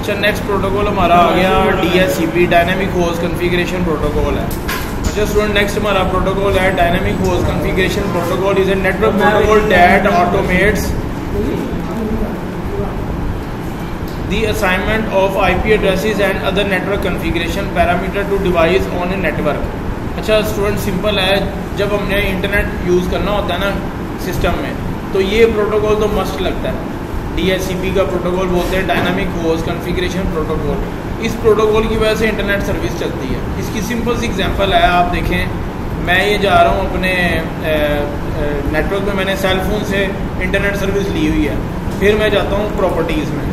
अच्छा, next protocol हमारा आ गया DHCP, dynamic host configuration protocol है। अच्छा स्टूडेंट, नेक्स्ट हमारा प्रोटोकॉल है dynamic host configuration protocol. Is a network protocol that automates the assignment of IP addresses and other network configuration parameter to device on a network। अच्छा student, simple है, जब हमने internet use करना होता है ना सिस्टम में, तो ये प्रोटोकॉल तो मस्ट लगता है। DHCP का प्रोटोकॉल बोलते हैं डायनामिक होस्ट कॉन्फ़िगरेशन प्रोटोकॉल। इस प्रोटोकॉल की वजह से इंटरनेट सर्विस चलती है। इसकी सिंपल सी एग्जांपल है, आप देखें, मैं ये जा रहा हूँ अपने नेटवर्क में, मैंने सेल फोन से इंटरनेट सर्विस ली हुई है, फिर मैं जाता हूँ प्रॉपर्टीज़ में,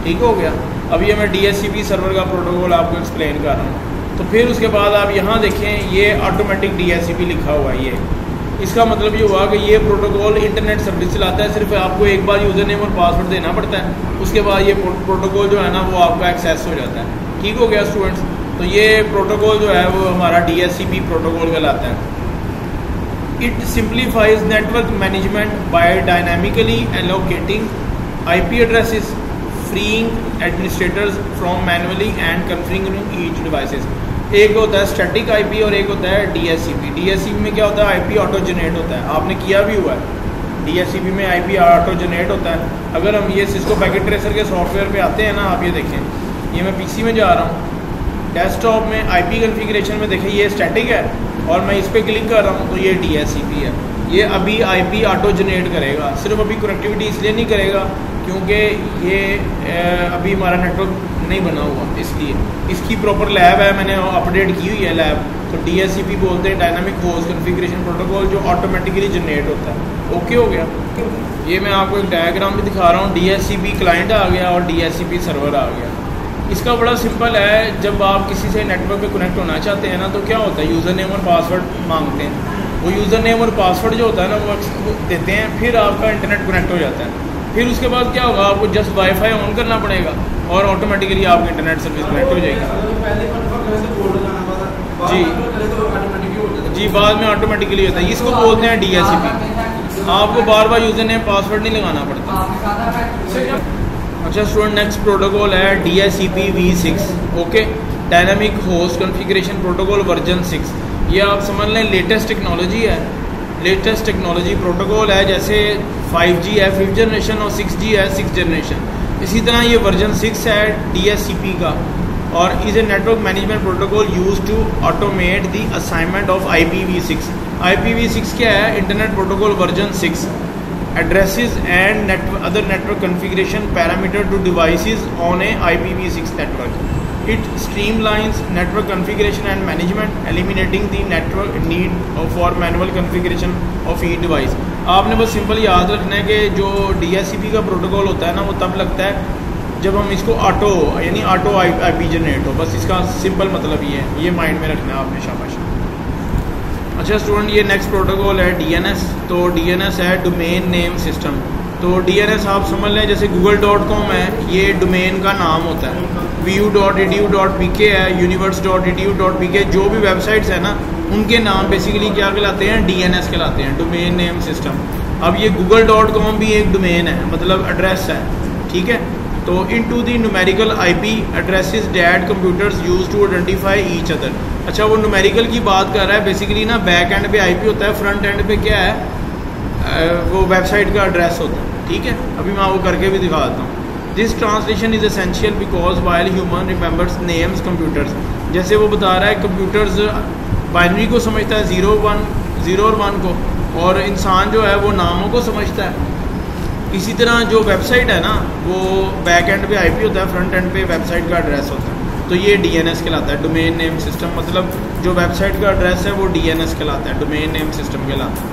ठीक हो गया। अब ये मैं DHCP सर्वर का प्रोटोकॉल आपको एक्सप्लेन कर रहा हूँ। तो फिर उसके बाद आप यहाँ देखें, ये ऑटोमेटिक DHCP लिखा हुआ है। ये इसका मतलब ये हुआ कि ये प्रोटोकॉल इंटरनेट सर्विस चलाता है। सिर्फ आपको एक बार यूज़र नेम और पासवर्ड देना पड़ता है, उसके बाद ये प्रोटोकॉल जो है ना वो आपका एक्सेस हो जाता है। ठीक हो गया स्टूडेंट्स। तो ये प्रोटोकॉल जो है वो हमारा DHCP प्रोटोकॉल कहलाता है। It simplifies network management by dynamically allocating IP addresses, freeing administrators from manually and configuring each devices. एक होता है स्टैटिक IP और एक होता है DHCP। DHCP में क्या होता है, IP ऑटो जनरेट होता है, आपने किया भी हुआ है। DHCP में IP ऑटो जनरेट होता है। अगर हम ये सिस्को पैकेट ट्रेसर के सॉफ्टवेयर पे आते हैं ना, आप ये देखें, ये मैं PC में जा रहा हूँ, डेस्कटॉप में IP कॉन्फ़िगरेशन में देखें ये स्टैटिक है, और मैं इस पर क्लिक कर रहा हूँ तो ये DHCP है। ये अभी IP ऑटो जनरेट करेगा। सिर्फ अभी कनेक्टिविटी इसलिए नहीं करेगा क्योंकि ये अभी हमारा नेटवर्क नहीं बना हुआ, इसलिए इसकी प्रॉपर लैब है, मैंने अपडेट की हुई है लैब। तो DHCP बोलते हैं डायनामिक होस्ट कॉन्फ़िगरेशन प्रोटोकॉल, जो ऑटोमेटिकली जनरेट होता है। ओके हो गया। ये मैं आपको एक डायग्राम भी दिखा रहा हूँ। DHCP क्लाइंट आ गया और DHCP सर्वर आ गया। इसका बड़ा सिंपल है, जब आप किसी से नेटवर्क पे कनेक्ट होना चाहते हैं ना, तो क्या होता है, यूज़र नेम और पासवर्ड मांगते हैं। वो यूज़र नेम और पासवर्ड जो होता है ना वो देते हैं, फिर आपका इंटरनेट कनेक्ट हो जाता है। फिर उसके बाद क्या होगा, आपको जस्ट वाईफाई ऑन करना पड़ेगा और ऑटोमेटिकली आपकी इंटरनेट सर्विस कनेक्ट हो जाएगी। जी, बाद में ऑटोमेटिकली होता है। इसको बोलते हैं DHCP। आपको बार बार यूज़र नेम पासवर्ड नहीं लगाना पड़ता। अच्छा स्टूडेंट, नेक्स्ट प्रोटोकॉल है DHCP v6। Okay, dynamic host configuration protocol version 6। ये आप समझ लें लेटेस्ट टेक्नोलॉजी है, लेटेस्ट टेक्नोलॉजी प्रोटोकॉल है। जैसे 5G है 5th जनरेशन और 6G है 6th जनरेशन, इसी तरह ये वर्जन 6 है DHCP का। और is a network management protocol use to automate the assignment of IPv6। IPv6 क्या है, internet protocol version 6। Addresses and other network configuration parameter to devices on a IPv6 network. It streamlines network configuration and management, eliminating the network need for manual configuration of each device। आपने बस simple याद रखना है कि जो DHCP का protocol होता है ना, वो तब लगता है जब हम इसको ऑटो यानी ऑटो IP जनरेट हो। बस इसका सिंपल मतलब ये है, ये माइंड में रखना है आपने। शाबाश। अच्छा स्टूडेंट, ये नेक्स्ट प्रोटोकॉल है DNS। तो DNS है डोमेन नेम सिस्टम। तो DNS आप समझ लें जैसे google.com है, ये डोमेन का नाम होता है। vu.edu.pk है, universe.edu.pk, जो भी वेबसाइट्स है ना उनके नाम बेसिकली क्या कहलाते हैं, DNS कहलाते हैं, डोमेन नेम सिस्टम। अब ये google.com भी एक डोमेन है, मतलब एड्रेस है, ठीक है। तो into the numerical IP addresses that computers use to identify each other. अच्छा, वो न्यूमेरिकल की बात कर रहा है। बेसिकली ना बैक एंड पे IP होता है, फ्रंट एंड पे क्या है, वो वेबसाइट का एड्रेस होता है, ठीक है। अभी मैं आपको करके भी दिखा देता हूँ। This translation is essential because while human remembers names computers, जैसे वो बता रहा है कंप्यूटर्स बाइनरी को समझता है, 0 और 1 को, और इंसान जो है वो नामों को समझता है। इसी तरह जो वेबसाइट है ना, वो बैक एंड पे IP होता है, फ्रंट एंड पे वेबसाइट का एड्रेस होता है। तो ये DNS कहलाता है, डोमेन नेम सिस्टम। मतलब जो वेबसाइट का एड्रेस है वो DNS कहलाता है, डोमेन नेम सिस्टम कहलाता है।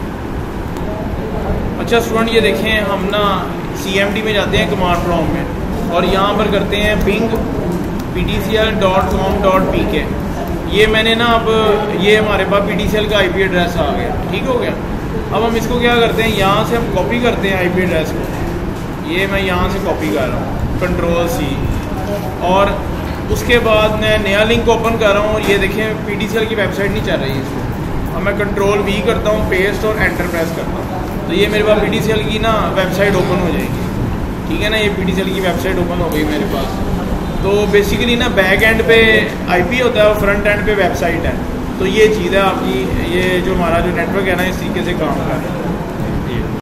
अच्छा स्टूडेंट, ये देखें, हम ना CMD में जाते हैं, कमांड प्रॉम्प्ट में, और यहाँ पर करते हैं ping ptcl.com.pk। ये मैंने ना अब ये हमारे पास PTCL का IP एड्रेस आ गया, ठीक हो गया। अब हम इसको क्या करते हैं, यहाँ से हम कॉपी करते हैं IP एड्रेस को। ये मैं यहाँ से कॉपी कर रहा हूँ, Ctrl+C, और उसके बाद मैं नया लिंक ओपन कर रहा हूँ। ये देखें PTCL की वेबसाइट नहीं चल रही है इसको। अब मैं Ctrl+V करता हूँ, पेस्ट और एंटर प्रेस करता हूँ, तो ये मेरे पास PTCL की ना वेबसाइट ओपन हो जाएगी, ठीक है ना। ये PTCL की वेबसाइट ओपन हो गई मेरे पास। तो बेसिकली ना बैक एंड पे आईपी होता है और फ्रंट एंड पे वेबसाइट है। तो ये चीज़ है आपकी, ये जो हमारा जो नेटवर्क है ना इस तरीके से काम कर रहा है।